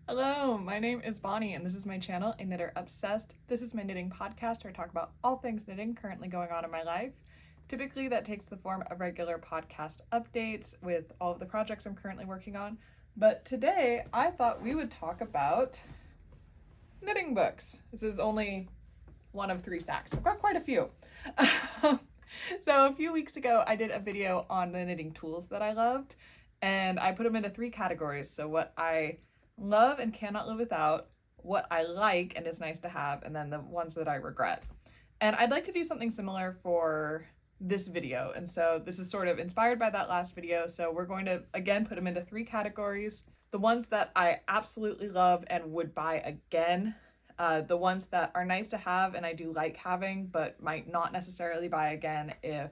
Hello, my name is Bonnie and this is my channel, A Knitter Obsessed. This is my knitting podcast where I talk about all things knitting currently going on in my life. Typically that takes the form of regular podcast updates with all of the projects I'm currently working on. But today I thought we would talk about knitting books. This is only one of 3 stacks. I've got quite a few. So a few weeks ago I did a video on the knitting tools that I loved, and I put them into 3 categories. So what I love and cannot live without, what I like and is nice to have, and then the ones that I regret. And I'd like to do something similar for this video. And so this is sort of inspired by that last video. So we're going to, again, put them into 3 categories. The ones that I absolutely love and would buy again, the ones that are nice to have and I do like having, but might not necessarily buy again if,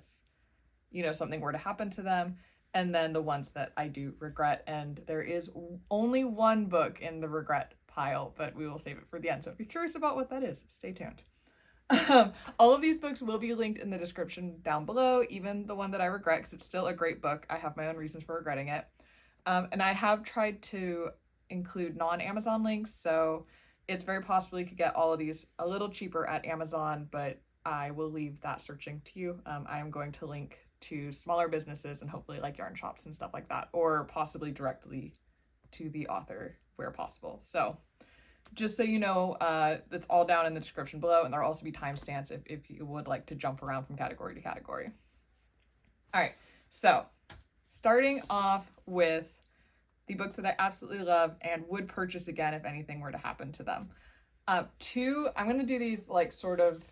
something were to happen to them. And then the ones that I do regret. And there is only one book in the regret pile, but we will save it for the end. So if you're curious about what that is, stay tuned. All of these books will be linked in the description down below, even the one that I regret, because it's still a great book. I have my own reasons for regretting it. And I have tried to include non-Amazon links, so it's very possible you could get all of these a little cheaper at Amazon, but I will leave that searching to you. I am going to link to smaller businesses and hopefully like yarn shops and stuff like that, or possibly directly to the author where possible. So just so you know, it's all down in the description below, and there'll also be timestamps if you would like to jump around from category to category. All right, so starting off with the books that I absolutely love and would purchase again if anything were to happen to them. I'm going to do these like sort of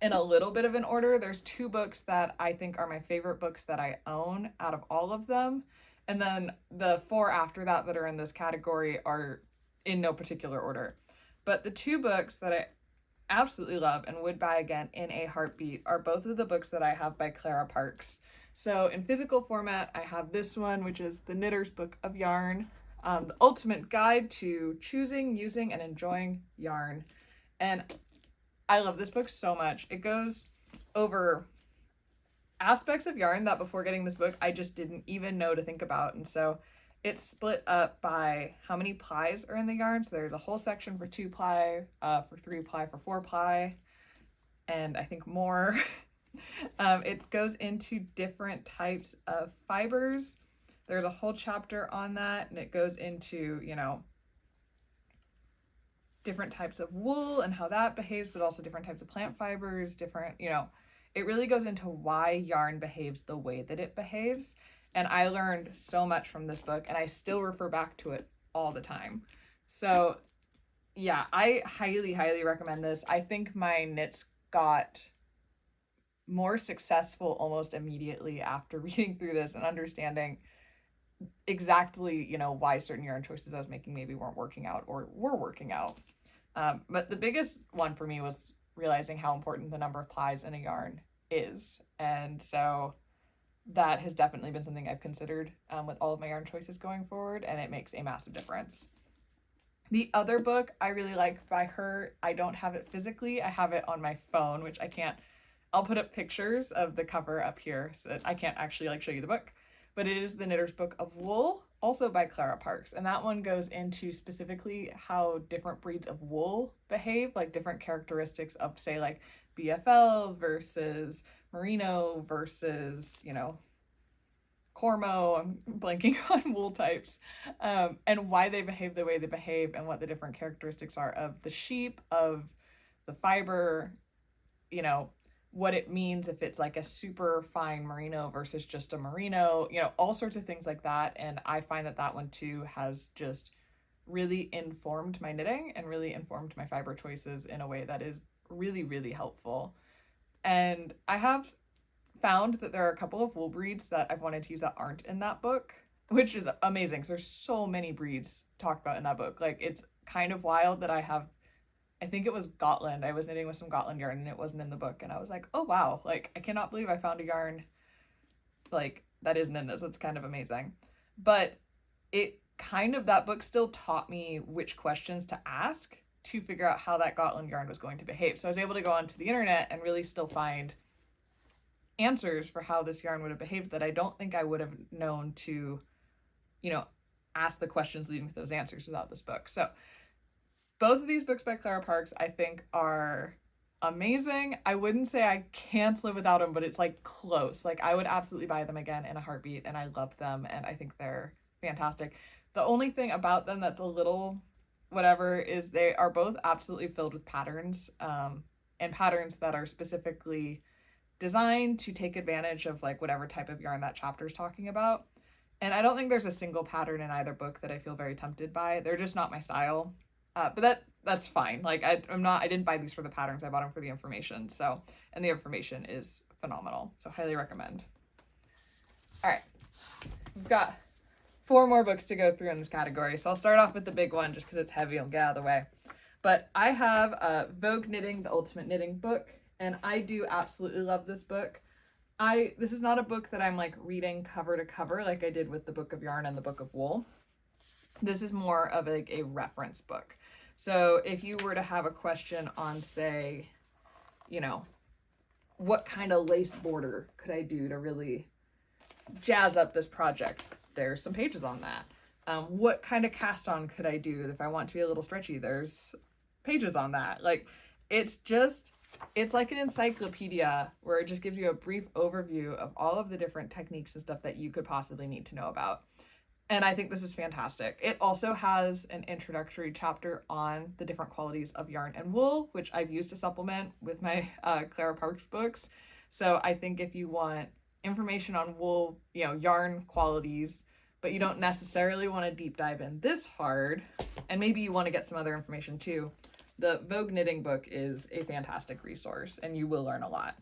in a little bit of an order. There's 2 books that I think are my favorite books that I own out of all of them. And then the 4 after that that are in this category are in no particular order. But the 2 books that I absolutely love and would buy again in a heartbeat are both of the books that I have by Clara Parkes. So in physical format, I have this one, which is The Knitter's Book of Yarn, the ultimate guide to choosing, using, and enjoying yarn. And I love this book so much. It goes over aspects of yarn that before getting this book, I just didn't even know to think about. And so it's split up by how many plies are in the yarn. So there's a whole section for 2 ply, for 3 ply, for 4 ply, and I think more. It goes into different types of fibers. There's a whole chapter on that, and it goes into, different types of wool and how that behaves, but also different types of plant fibers, it really goes into why yarn behaves the way that it behaves. And I learned so much from this book, and I still refer back to it all the time. So yeah, I highly, highly recommend this. I think my knits got more successful almost immediately after reading through this and understanding exactly, why certain yarn choices I was making maybe weren't working out or were working out. But the biggest one for me was realizing how important the number of plies in a yarn is. And so that has definitely been something I've considered with all of my yarn choices going forward, and it makes a massive difference. The other book I really like by her, I don't have it physically. I have it on my phone, which I can't. I'll put up pictures of the cover up here, so I can't actually show you the book. But it is The Knitter's Book of Wool, also by Clara Parkes. And that one goes into specifically how different breeds of wool behave, like different characteristics of, say, like BFL versus merino versus, Cormo, I'm blanking on wool types, and why they behave the way they behave and what the different characteristics are of the sheep, of the fiber, what it means if it's like a super fine merino versus just a merino, all sorts of things like that. And I find that that one too has just really informed my knitting and really informed my fiber choices in a way that is really, really helpful. And I have found that there are a couple of wool breeds that I've wanted to use that aren't in that book, which is amazing because there's so many breeds talked about in that book. Like, it's kind of wild that I think it was Gotland. I was knitting with some Gotland yarn and it wasn't in the book. And I was like, oh wow, like I cannot believe I found a yarn like that isn't in this. That's kind of amazing. But that book still taught me which questions to ask to figure out how that Gotland yarn was going to behave. So I was able to go onto the internet and really still find answers for how this yarn would have behaved that I don't think I would have known to, ask the questions leading to those answers without this book. So both of these books by Clara Parkes, I think, are amazing. I wouldn't say I can't live without them, but it's like close. Like I would absolutely buy them again in a heartbeat, and I love them, and I think they're fantastic. The only thing about them that's a little whatever is they are both absolutely filled with patterns, and patterns that are specifically designed to take advantage of like whatever type of yarn that chapter is talking about. And I don't think there's a single pattern in either book that I feel very tempted by. They're just not my style. But that's fine. Like I didn't buy these for the patterns. I bought them for the information. So, and the information is phenomenal. So highly recommend. All right. We've got 4 more books to go through in this category. So I'll start off with the big one just because it's heavy. I'll get out of the way. But I have Vogue Knitting, the Ultimate Knitting book, and I do absolutely love this book. This is not a book that I'm like reading cover to cover like I did with the Book of Yarn and the Book of Wool. This is more of like a reference book. So if you were to have a question on, say, you know, what kind of lace border could I do to really jazz up this project? There's some pages on that. What kind of cast on could I do if I want to be a little stretchy? There's pages on that. Like it's like an encyclopedia where it just gives you a brief overview of all of the different techniques and stuff that you could possibly need to know about. And I think this is fantastic. It also has an introductory chapter on the different qualities of yarn and wool, which I've used to supplement with my Clara Parkes books. So I think if you want information on wool, you know, yarn qualities, but you don't necessarily want to deep dive in this hard, and maybe you want to get some other information too, the Vogue Knitting book is a fantastic resource and you will learn a lot.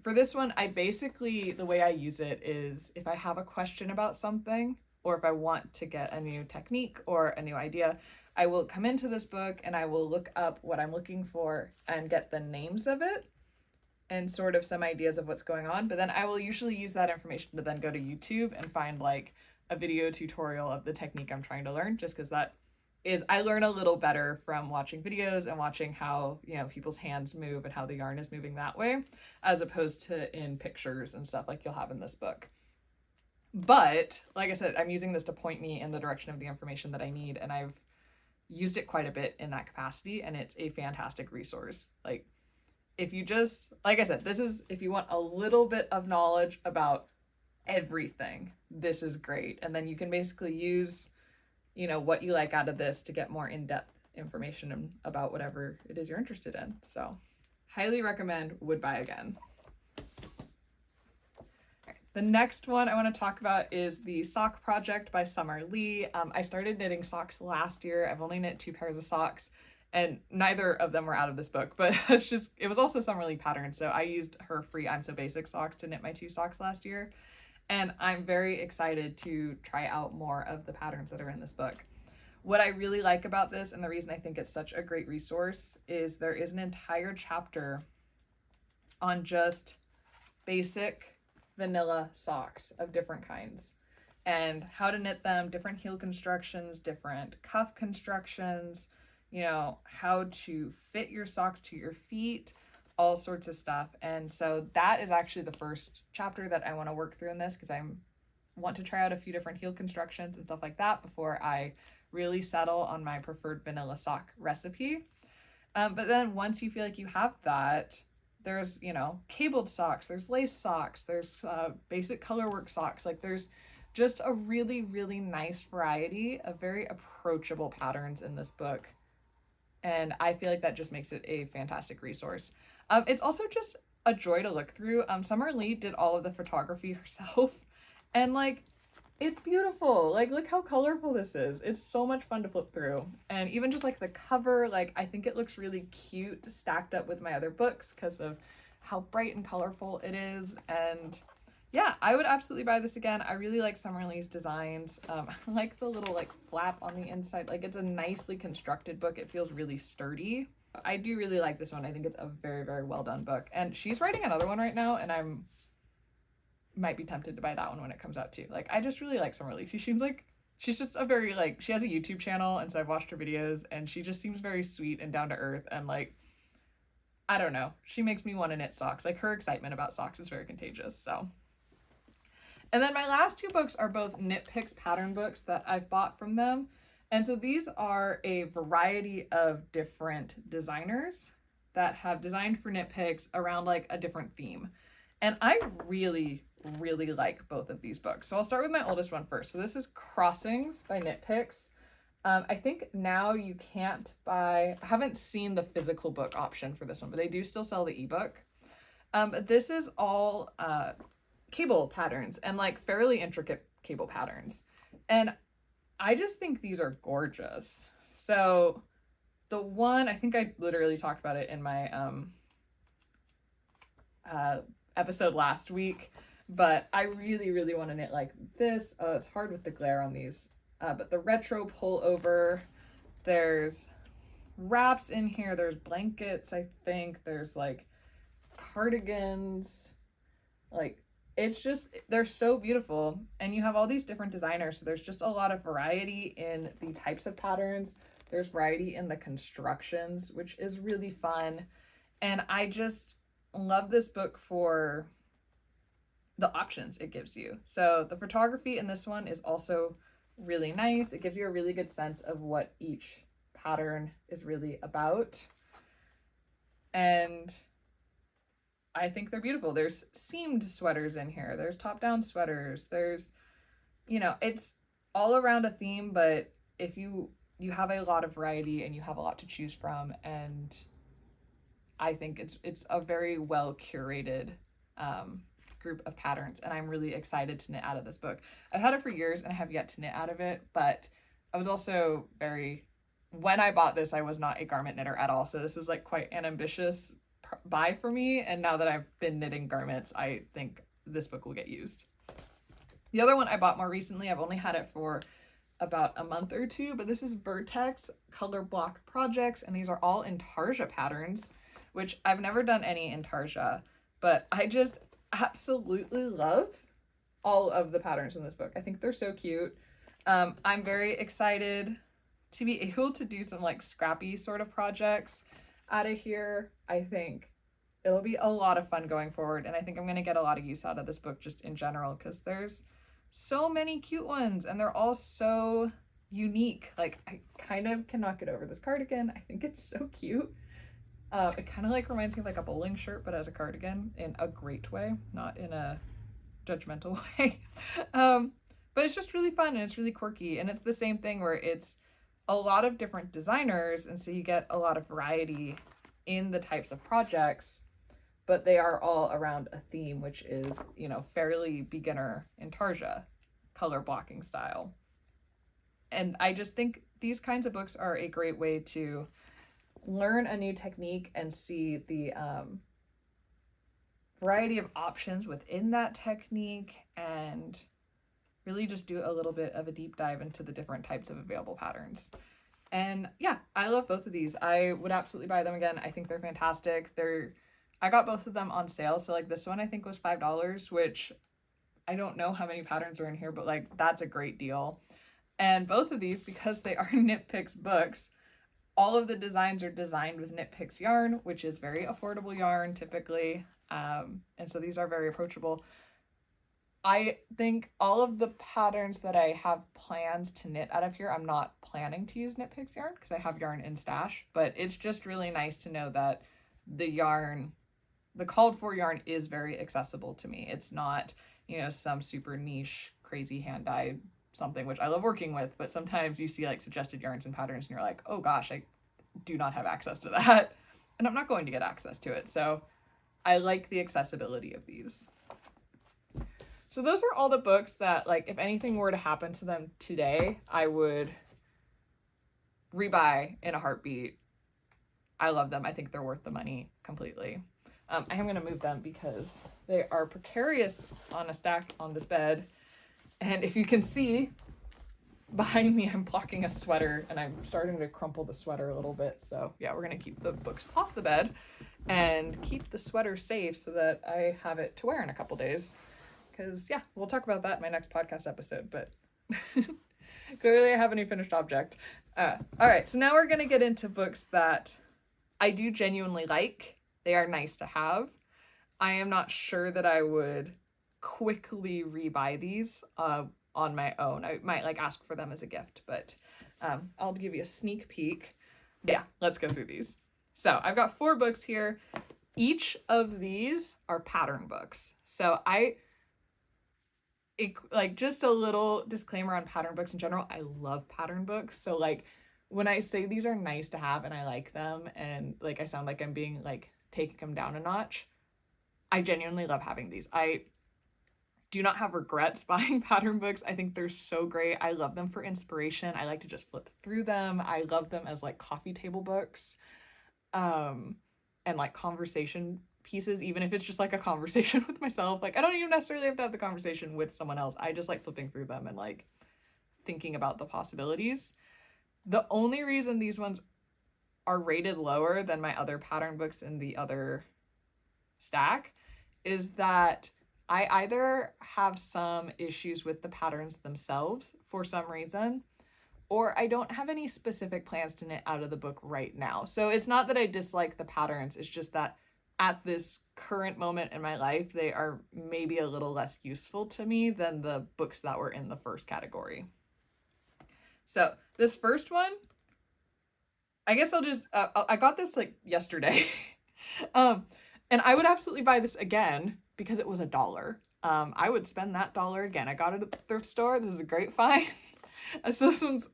For this one, the way I use it is if I have a question about something, or if I want to get a new technique or a new idea, I will come into this book and I will look up what I'm looking for and get the names of it and sort of some ideas of what's going on. But then I will usually use that information to then go to YouTube and find like a video tutorial of the technique I'm trying to learn, just because I learn a little better from watching videos and watching how, you know, people's hands move and how the yarn is moving that way, as opposed to in pictures and stuff like you'll have in this book. But like I said, I'm using this to point me in the direction of the information that I need, and I've used it quite a bit in that capacity, and it's a fantastic resource. Like if you just, like I said, this is, if you want a little bit of knowledge about everything, this is great. And then you can basically use, you know, what you like out of this to get more in-depth information about whatever it is you're interested in. So highly recommend, would buy again. The next one I want to talk about is the Sock Project by Summer Lee. I started knitting socks last year. I've only knit 2 pairs of socks, and neither of them were out of this book, but it was also Summer Lee pattern. So I used her free I'm So Basic socks to knit my 2 socks last year. And I'm very excited to try out more of the patterns that are in this book. What I really like about this, and the reason I think it's such a great resource, is there is an entire chapter on just basic vanilla socks of different kinds and how to knit them, different heel constructions, different cuff constructions, you know, how to fit your socks to your feet, all sorts of stuff. And so that is actually the first chapter that I want to work through in this, because I want to try out a few different heel constructions and stuff like that before I really settle on my preferred vanilla sock recipe. But then once you feel like you have that, there's, you know, cabled socks, there's lace socks, there's basic colorwork socks. Like there's just a really, really nice variety of very approachable patterns in this book. And I feel like that just makes it a fantastic resource. It's also just a joy to look through. Summer Lee did all of the photography herself, and like, it's beautiful. Like, look how colorful this is. It's so much fun to flip through. And even just like the cover, like I think it looks really cute stacked up with my other books because of how bright and colorful it is. And yeah, I would absolutely buy this again. I really like Summer Lee's designs. I like the little like flap on the inside. Like it's a nicely constructed book. It feels really sturdy. I do really like this one. I think it's a very, very well done book. And she's writing another one right now, and I'm might be tempted to buy that one when it comes out too. Like I just really like Summer Lee. She seems like she's just a very like, she has a YouTube channel, and so I've watched her videos, and she just seems very sweet and down to earth, and like, I don't know, she makes me want to knit socks. Like her excitement about socks is very contagious. So, And then my last two books are both Knit Picks pattern books that I've bought from them. And so these are a variety of different designers that have designed for Knit Picks around like a different theme. And I really, really like both of these books. So I'll start with my oldest one first. So this is Crossings by Knit Picks. I think now you can't buy, I haven't seen the physical book option for this one, but they do still sell the ebook. But this is all cable patterns and like fairly intricate cable patterns. And I just think these are gorgeous. So the one, I think I literally talked about it in my episode last week, but I really, really want to knit like this. Oh, it's hard with the glare on these. But the retro pullover, there's wraps in here, there's blankets, I think, there's like cardigans, like it's just, they're so beautiful. And you have all these different designers, so there's just a lot of variety in the types of patterns. There's variety in the constructions, which is really fun. And I just love this book for the options it gives you. So the photography in this one is also really nice. It gives you a really good sense of what each pattern is really about. And I think they're beautiful. There's seamed sweaters in here. There's top-down sweaters. There's, you know, it's all around a theme, but if you have a lot of variety and you have a lot to choose from, and I think it's a very well curated group of patterns, and I'm really excited to knit out of this book. I've had it for years and I have yet to knit out of it, but I was also when I bought this, I was not a garment knitter at all, so this was like quite an ambitious buy for me, and now that I've been knitting garments, I think this book will get used. The other one I bought more recently, I've only had it for about a month or two, but this is Vertex Color Block Projects, and these are all intarsia patterns, which I've never done any intarsia, but I just absolutely love all of the patterns in this book. I think they're so cute. I'm very excited to be able to do some like scrappy sort of projects out of here. I think it'll be a lot of fun going forward, and I think I'm going to get a lot of use out of this book just in general, because there's so many cute ones and they're all so unique. Like, I kind of cannot get over this cardigan. I think it's so cute. It kind of like reminds me of like a bowling shirt, but as a cardigan, in a great way, not in a judgmental way. But it's just really fun and it's really quirky, and it's the same thing where it's a lot of different designers, and so you get a lot of variety in the types of projects, but they are all around a theme, which is, you know, fairly beginner intarsia color blocking style. And I just think these kinds of books are a great way to learn a new technique and see the variety of options within that technique, and really just do a little bit of a deep dive into the different types of available patterns. And yeah, I love both of these. I would absolutely buy them again. I think they're fantastic. I got both of them on sale. So like this one I think was $5, which I don't know how many patterns are in here, but like that's a great deal. And both of these, because they are Knit Picks books, all of the designs are designed with Knit Picks yarn, which is very affordable yarn typically. And so these are very approachable. I think all of the patterns that I have plans to knit out of here, I'm not planning to use Knit Picks yarn because I have yarn in stash, but it's just really nice to know that the yarn, the called for yarn, is very accessible to me. It's not, you know, some super niche, crazy hand-dyed something, which I love working with, but sometimes you see like suggested yarns and patterns and you're like, oh gosh, I do not have access to that, and I'm not going to get access to it. So I like the accessibility of these. So those are all the books that, like, if anything were to happen to them today, I would rebuy in a heartbeat. I love them. I think they're worth the money completely. I am going to move them because they are precarious on a stack on this bed. And if you can see behind me, I'm blocking a sweater and I'm starting to crumple the sweater a little bit. So yeah, we're going to keep the books off the bed and keep the sweater safe so that I have it to wear in a couple days. Because, yeah, we'll talk about that in my next podcast episode, but clearly I have a new finished object. All right, so now we're going to get into books that I do genuinely like. They are nice to have. I am not sure that I would quickly rebuy these on my own. I might like ask for them as a gift, but I'll give you a sneak peek. Yeah, let's go through these. So I've got 4 books here. Each of these are pattern books. So like just a little disclaimer on pattern books in general. I love pattern books. So like when I say these are nice to have and I like them and like I sound like I'm being like taking them down a notch, I genuinely love having these. I do not have regrets buying pattern books. I think they're so great. I love them for inspiration. I like to just flip through them. I love them as like coffee table books, and like conversation pieces, even if it's just like a conversation with myself. Like I don't even necessarily have to have the conversation with someone else. I just like flipping through them and like thinking about the possibilities. The only reason these ones are rated lower than my other pattern books in the other stack is that I either have some issues with the patterns themselves for some reason, or I don't have any specific plans to knit out of the book right now. So it's not that I dislike the patterns, it's just that at this current moment in my life, they are maybe a little less useful to me than the books that were in the first category. So this first one, I guess I'll just, I got this like yesterday. And I would absolutely buy this again because it was $1. I would spend that $1 again. I got it at the thrift store. This is a great find. So this one's,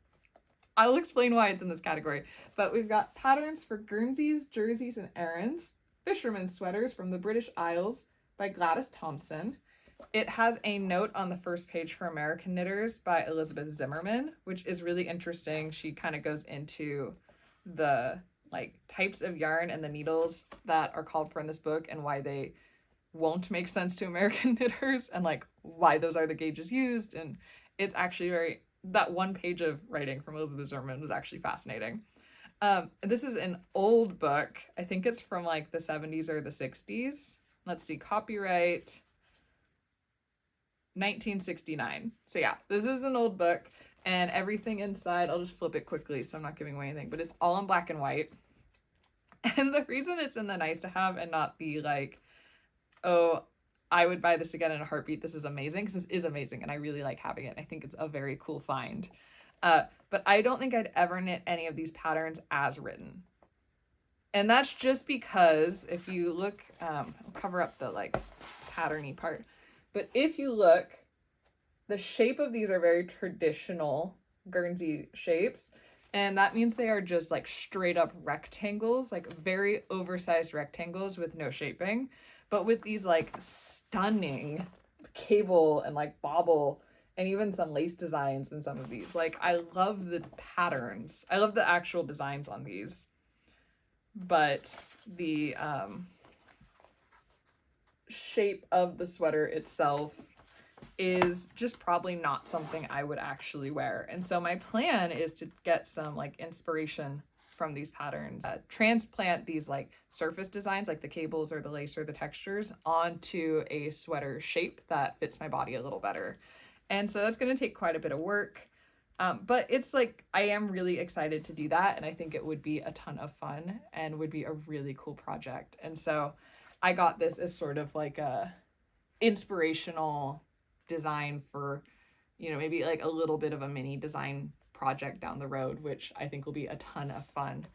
I'll explain why it's in this category. But we've got patterns for Guernseys, jerseys, and errands. Fisherman's sweaters from the British Isles by Gladys Thompson. It has a note on the first page for American knitters by Elizabeth Zimmerman, which is really interesting. She kind of goes into the like types of yarn and the needles that are called for in this book and why they won't make sense to American knitters and like why those are the gauges used. And it's actually that one page of writing from Elizabeth Zimmerman was actually fascinating. This is an old book. I think it's from like the 70s or the 60s. Let's see, copyright 1969. So yeah, this is an old book and everything inside, I'll just flip it quickly so I'm not giving away anything, but it's all in black and white. And the reason it's in the nice to have and not the like, oh, I would buy this again in a heartbeat, this is amazing, because this is amazing and I really like having it. I think it's a very cool find. But I don't think I'd ever knit any of these patterns as written. And that's just because if you look, I'll cover up the like patterny part, but if you look, the shape of these are very traditional Guernsey shapes. And that means they are just like straight up rectangles, like very oversized rectangles with no shaping. But with these like stunning cable and like bobble and even some lace designs in some of these. Like I love the patterns. I love the actual designs on these. But the shape of the sweater itself is just probably not something I would actually wear. And so my plan is to get some like inspiration from these patterns, transplant these like surface designs like the cables or the lace or the textures onto a sweater shape that fits my body a little better. And so that's going to take quite a bit of work. But it's like, I am really excited to do that. And I think it would be a ton of fun and would be a really cool project. And so I got this as sort of like a inspirational design for, you know, maybe like a little bit of a mini design project down the road, which I think will be a ton of fun.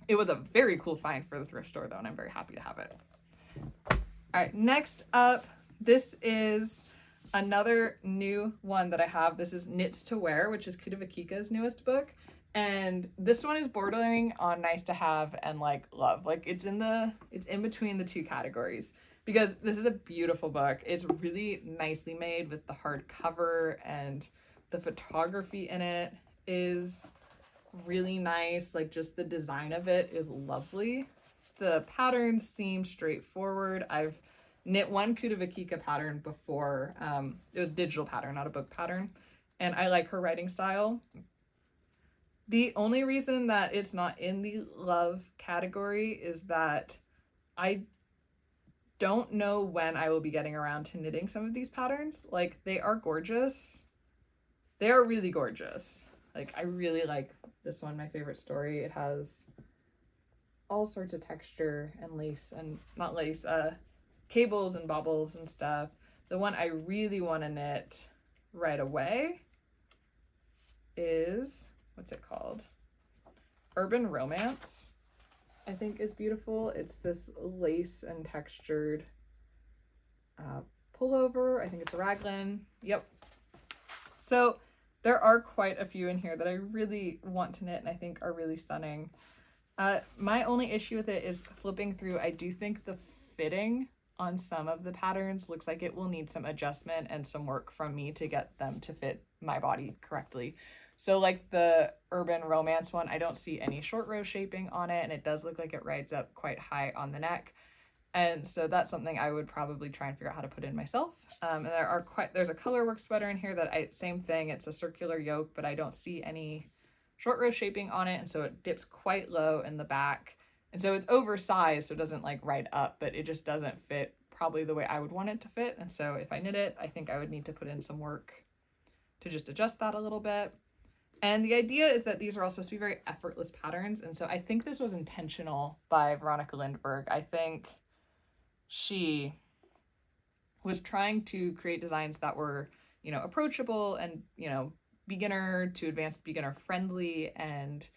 It was a very cool find for the thrift store though, and I'm very happy to have it. All right, next up, this is another new one that I have. This is Knits to Wear, which is Kutavakika's newest book. And this one is bordering on nice to have and like love. Like it's in between the two categories because this is a beautiful book. It's really nicely made with the hardcover, and the photography in it is really nice. Like just the design of it is lovely. The patterns seem straightforward. I've knit one Kutavakika pattern before. It was digital pattern, not a book pattern. And I like her writing style. The only reason that it's not in the love category is that I don't know when I will be getting around to knitting some of these patterns. Like they are gorgeous. They are really gorgeous. Like I really like this one, my favorite story. It has all sorts of texture and lace and not lace, cables and bobbles and stuff. The one I really want to knit right away is, what's it called? Urban Romance, I think is beautiful. It's this lace and textured pullover. I think it's a raglan. Yep. So there are quite a few in here that I really want to knit and I think are really stunning. My only issue with it is flipping through. I do think the fitting on some of the patterns looks like it will need some adjustment and some work from me to get them to fit my body correctly. So like the Urban Romance one, I don't see any short row shaping on it, and it does look like it rides up quite high on the neck. And so that's something I would probably try and figure out how to put in myself. And there's a colorwork sweater in here that same thing, it's a circular yoke, but I don't see any short row shaping on it, and so it dips quite low in the back. And so it's oversized, so it doesn't like ride up, but it just doesn't fit probably the way I would want it to fit. And so if I knit it, I think I would need to put in some work to just adjust that a little bit. And the idea is that these are all supposed to be very effortless patterns. And so I think this was intentional by Veronica Lindberg. I think she was trying to create designs that were, you know, approachable and, you know, beginner to advanced beginner friendly and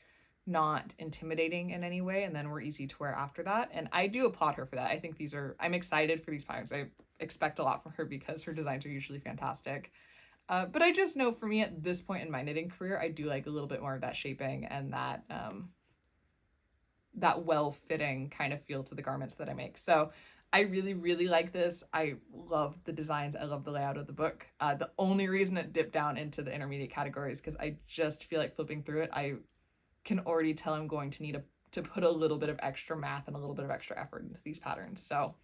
not intimidating in any way, and then were easy to wear after that. And I do applaud her for that. I think I'm excited for these patterns. I expect a lot from her because her designs are usually fantastic. But I just know for me at this point in my knitting career, I do like a little bit more of that shaping and that well-fitting kind of feel to the garments that I make. So I really, really like this. I love the designs. I love the layout of the book. The only reason it dipped down into the intermediate category is because I just feel like flipping through it, I can already tell I'm going to need to put a little bit of extra math and a little bit of extra effort into these patterns. So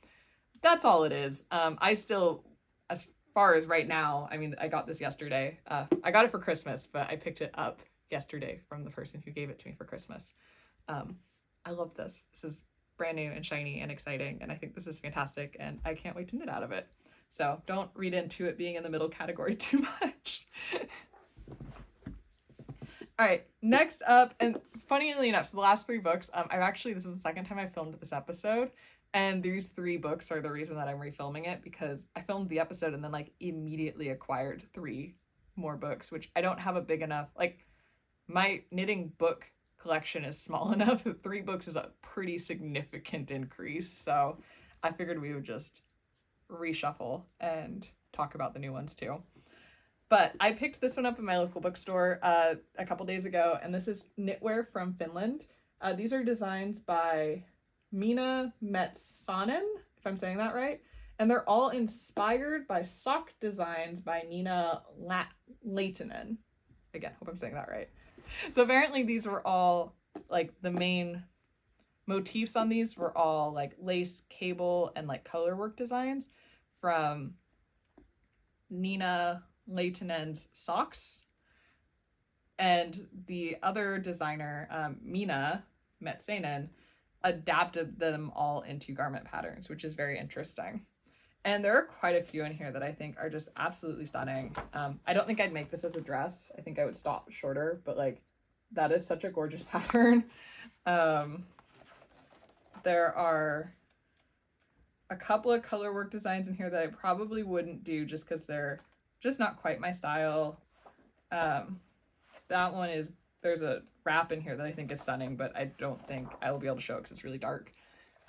that's all it is. I still, as far as right now, I mean, I got this yesterday. I got it for Christmas, but I picked it up yesterday from the person who gave it to me for Christmas. I love this. This is brand new and shiny and exciting, and I think this is fantastic, and I can't wait to knit out of it. So don't read into it being in the middle category too much. All right, next up, and funnily enough, so the last 3 books, this is the second time I filmed this episode, and these 3 books are the reason that I'm refilming it, because I filmed the episode and then like immediately acquired 3 more books, which I don't have a big enough, like my knitting book collection is small enough that 3 books is a pretty significant increase. So I figured we would just reshuffle and talk about the new ones too. But I picked this one up in my local bookstore a couple days ago, and this is Knitwear from Finland. These are designs by Minna Metsanen, if I'm saying that right. And they're all inspired by sock designs by Nina Leitinen. Again, hope I'm saying that right. So apparently these were all, like, the main motifs on these were all like lace, cable, and like colorwork designs from Nina Leitinen's socks. And the other designer, Minna Metsanen, adapted them all into garment patterns, which is very interesting. And there are quite a few in here that I think are just absolutely stunning. I don't think I'd make this as a dress. I think I would stop shorter, but like that is such a gorgeous pattern. There are a couple of colorwork designs in here that I probably wouldn't do just because they're just not quite my style. That one is, there's a wrap in here that I think is stunning, but I don't think I will be able to show it because it's really dark.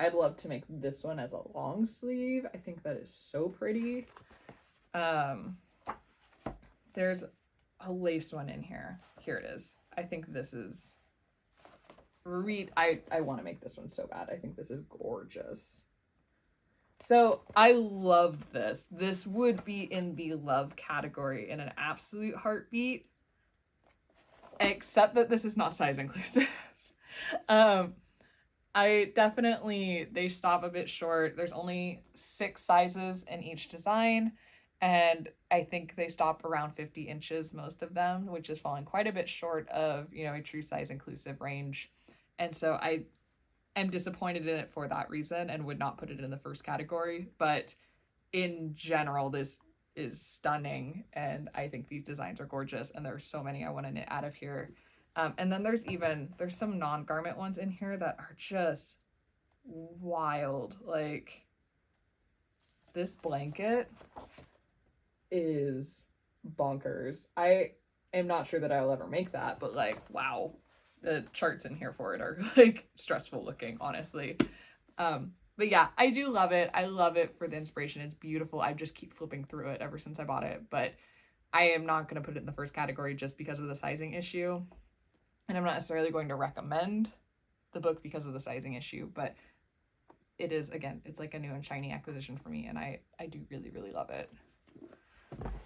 I'd love to make this one as a long sleeve. I think that is so pretty. There's a lace one in here. Here it is. I think this is I want to make this one so bad. I think this is gorgeous. So I love this. This would be in the love category in an absolute heartbeat, except that this is not size inclusive. They stop a bit short. There's only 6 sizes in each design, and I think they stop around 50 inches, most of them, which is falling quite a bit short of, you know, a true size inclusive range. And so I am disappointed in it for that reason and would not put it in the first category. But in general, this is stunning, and I think these designs are gorgeous, and there's so many I want to knit out of here. And then there's some non-garment ones in here that are just wild. Like this blanket is bonkers. I am not sure that I'll ever make that, but like, wow, the charts in here for it are like stressful looking, honestly. But yeah, I do love it. I love it for the inspiration. It's beautiful. I just keep flipping through it ever since I bought it, but I am not going to put it in the first category just because of the sizing issue. And I'm not necessarily going to recommend the book because of the sizing issue, but it is, again, it's like a new and shiny acquisition for me, and I do really, really love it.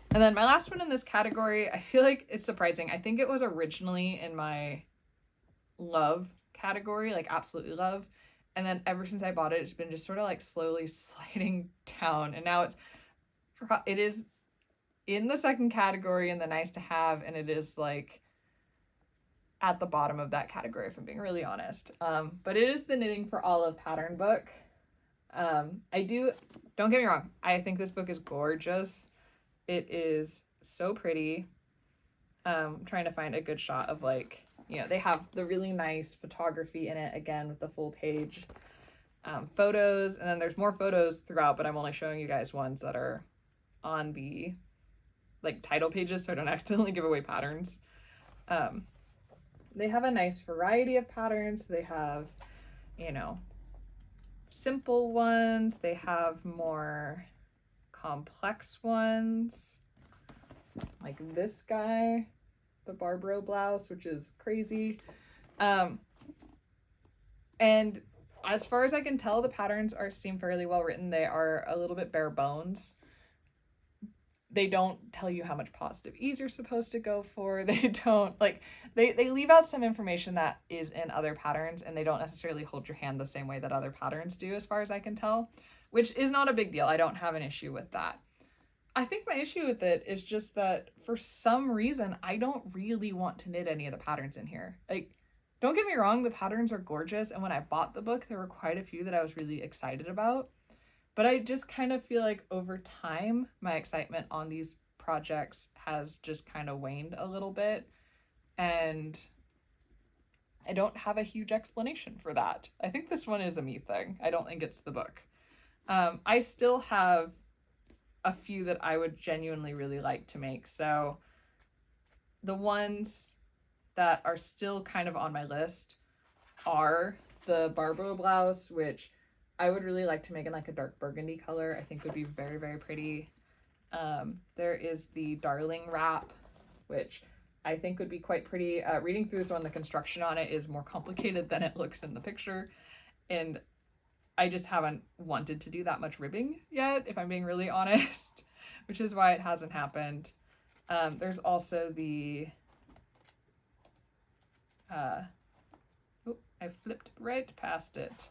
And then my last one in this category, I feel like it's surprising. I think it was originally in my love category, like absolutely love. And then ever since I bought it, it's been just sort of like slowly sliding down. And now it is in the second category in the nice to have, and it is like at the bottom of that category, if I'm being really honest. But it is the Knitting for Olive pattern book. Don't get me wrong, I think this book is gorgeous. It is so pretty. I'm trying to find a good shot of like, you know, they have the really nice photography in it, again, with the full page photos. And then there's more photos throughout, but I'm only showing you guys ones that are on the like title pages so I don't accidentally give away patterns. They have a nice variety of patterns. They have, you know, simple ones. They have more complex ones, like this guy, the Barbaro blouse, which is crazy. And as far as I can tell, the patterns seem fairly well written. They are a little bit bare bones. They don't tell you how much positive ease you're supposed to go for. They don't, like, they leave out some information that is in other patterns, and they don't necessarily hold your hand the same way that other patterns do, as far as I can tell, which is not a big deal. I don't have an issue with that. I think my issue with it is just that for some reason, I don't really want to knit any of the patterns in here. Like, don't get me wrong, the patterns are gorgeous, and when I bought the book, there were quite a few that I was really excited about. But I just kind of feel like over time, my excitement on these projects has just kind of waned a little bit. And I don't have a huge explanation for that. I think this one is a me thing. I don't think it's the book. I still have a few that I would genuinely really like to make. So the ones that are still kind of on my list are the Barbaro blouse, which I would really like to make in like a dark burgundy color. I think would be very, very pretty. There is the Darling wrap, which I think would be quite pretty. Reading through this one, the construction on it is more complicated than it looks in the picture. And I just haven't wanted to do that much ribbing yet, if I'm being really honest, which is why it hasn't happened. There's also the, I flipped right past it.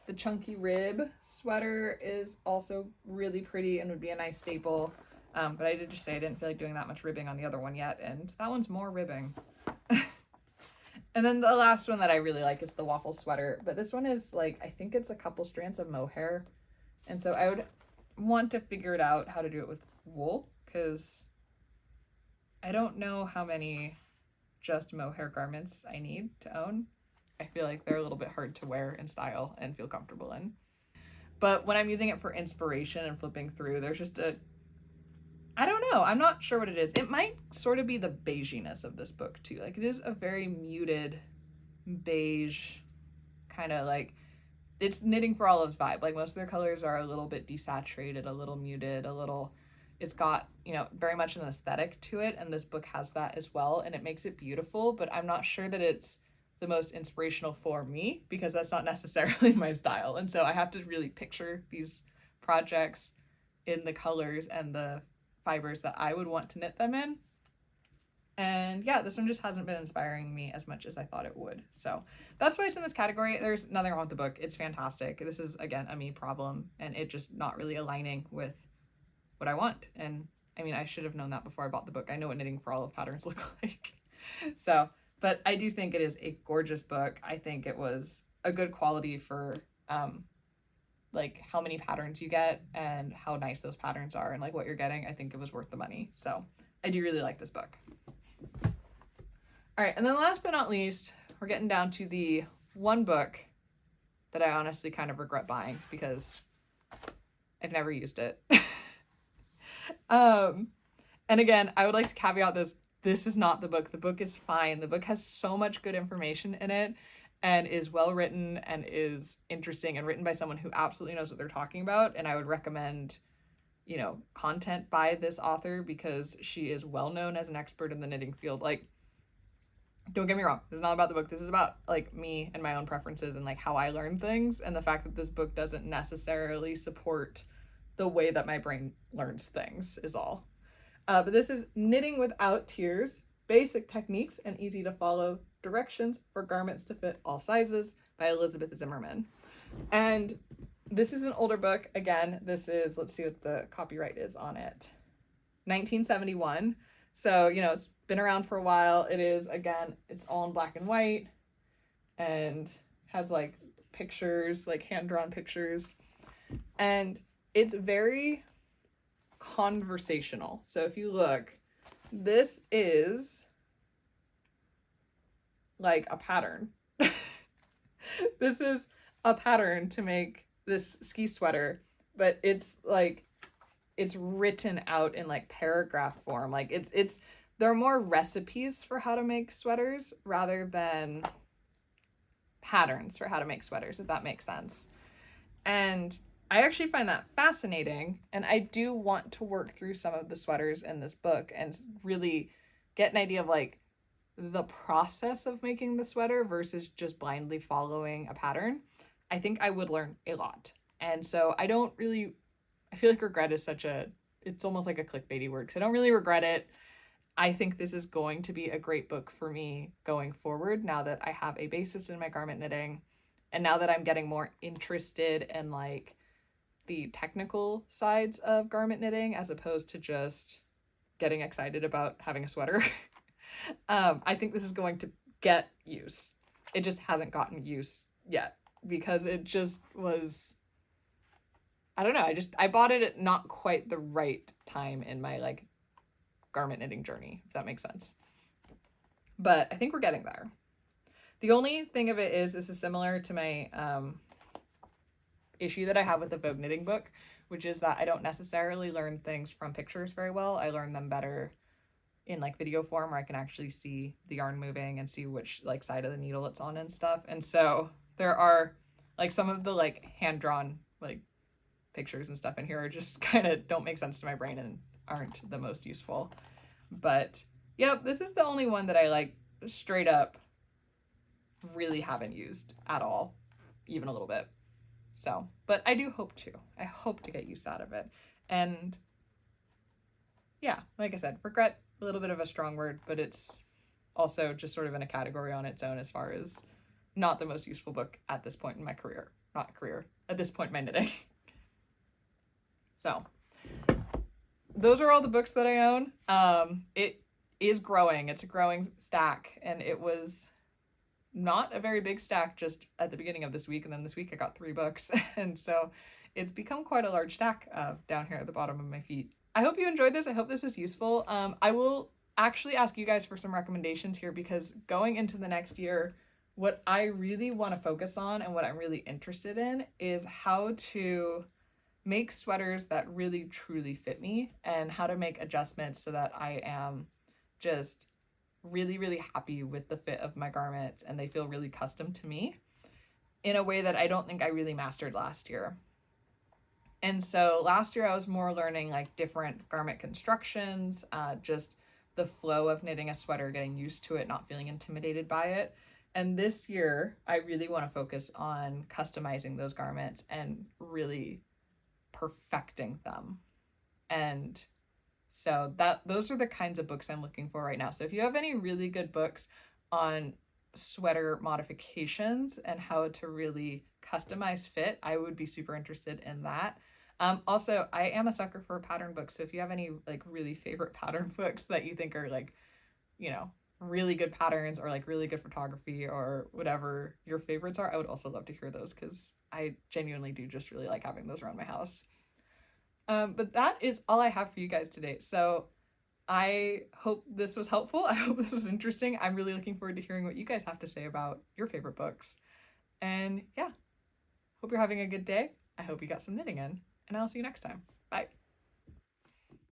The chunky rib sweater is also really pretty and would be a nice staple. But I did just say I didn't feel like doing that much ribbing on the other one yet, and that one's more ribbing. And then the last one that I really like is the waffle sweater, but this one is like, I think it's a couple strands of mohair. And so I would want to figure it out how to do it with wool, because I don't know how many just mohair garments I need to own. I feel like they're a little bit hard to wear and style and feel comfortable in. But when I'm using it for inspiration and flipping through, there's just I don't know. I'm not sure what it is. It might sort of be the beiginess of this book too. Like, it is a very muted beige kind of like, it's Knitting for Olive's vibe. Like, most of their colors are a little bit desaturated, a little muted, it's got, you know, very much an aesthetic to it. And this book has that as well. And it makes it beautiful, but I'm not sure that it's the most inspirational for me, because that's not necessarily my style. And so I have to really picture these projects in the colors and the fibers that I would want to knit them in. And yeah, this one just hasn't been inspiring me as much as I thought it would. So that's why it's in this category. There's nothing wrong with the book. It's fantastic. This is, again, a me problem, and it just not really aligning with what I want. And I mean, I should have known that before I bought the book. I know what Knitting for Olive patterns look like. So, but I do think it is a gorgeous book. I think it was a good quality for like how many patterns you get and how nice those patterns are and like what you're getting. I think it was worth the money. So I do really like this book. All right, and then last but not least, we're getting down to the one book that I honestly kind of regret buying, because I've never used it. And again, I would like to caveat this is not the book. The book is fine. The book has so much good information in it and is well written and is interesting and written by someone who absolutely knows what they're talking about. And I would recommend, you know, content by this author because she is well known as an expert in the knitting field. Like, don't get me wrong, this is not about the book. This is about like me and my own preferences and like how I learn things, and the fact that this book doesn't necessarily support the way that my brain learns things is all. But this is Knitting Without Tears, Basic Techniques and Easy to Follow Directions for Garments to Fit All Sizes by Elizabeth Zimmerman. And this is an older book. Again, this is, let's see what the copyright is on it. 1971. So, you know, it's been around for a while. It is, again, it's all in black and white and has like pictures, like hand-drawn pictures. And it's very conversational. So if you look, this is like a pattern. This is a pattern to make this ski sweater, but it's like, it's written out in like paragraph form. Like it's there are more recipes for how to make sweaters rather than patterns for how to make sweaters, if that makes sense. And I actually find that fascinating, and I do want to work through some of the sweaters in this book and really get an idea of like the process of making the sweater versus just blindly following a pattern. I think I would learn a lot. And so I feel like regret is it's almost like a clickbaity word because I don't really regret it. I think this is going to be a great book for me going forward now that I have a basis in my garment knitting, and now that I'm getting more interested in like the technical sides of garment knitting as opposed to just getting excited about having a sweater. I think this is going to get use. It just hasn't gotten use yet because it just was, I don't know, I bought it at not quite the right time in my like garment knitting journey, if that makes sense. But I think we're getting there. The only thing of it is this is similar to my issue that I have with the Vogue Knitting book, which is that I don't necessarily learn things from pictures very well. I learn them better in like video form where I can actually see the yarn moving and see which like side of the needle it's on and stuff. And so there are like some of the like hand-drawn like pictures and stuff in here are just kind of don't make sense to my brain and aren't the most useful. But yep, this is the only one that I like straight up really haven't used at all, even a little bit. So, but I do hope to. I hope to get use out of it. And yeah, like I said, regret, a little bit of a strong word, but it's also just sort of in a category on its own as far as not the most useful book at this point in my career. Not career, at this point in my knitting. So, those are all the books that I own. It is growing. It's a growing stack, and it was not a very big stack just at the beginning of this week, and then this week I got 3 books, and so it's become quite a large stack down here at the bottom of my feet. I hope you enjoyed this. I hope this was useful. I will actually ask you guys for some recommendations here because going into the next year, what I really want to focus on and what I'm really interested in is how to make sweaters that really truly fit me and how to make adjustments so that I am just really, really happy with the fit of my garments and they feel really custom to me in a way that I don't think I really mastered last year. And so last year I was more learning like different garment constructions, just the flow of knitting a sweater, getting used to it, not feeling intimidated by it. And this year I really want to focus on customizing those garments and really perfecting them. And so those are the kinds of books I'm looking for right now. So if you have any really good books on sweater modifications and how to really customize fit, I would be super interested in that. Also, I am a sucker for pattern books. So if you have any like really favorite pattern books that you think are like, you know, really good patterns or like really good photography or whatever your favorites are, I would also love to hear those because I genuinely do just really like having those around my house. But that is all I have for you guys today. So I hope this was helpful. I hope this was interesting. I'm really looking forward to hearing what you guys have to say about your favorite books. And yeah, hope you're having a good day. I hope you got some knitting in. and I'll see you next time. Bye.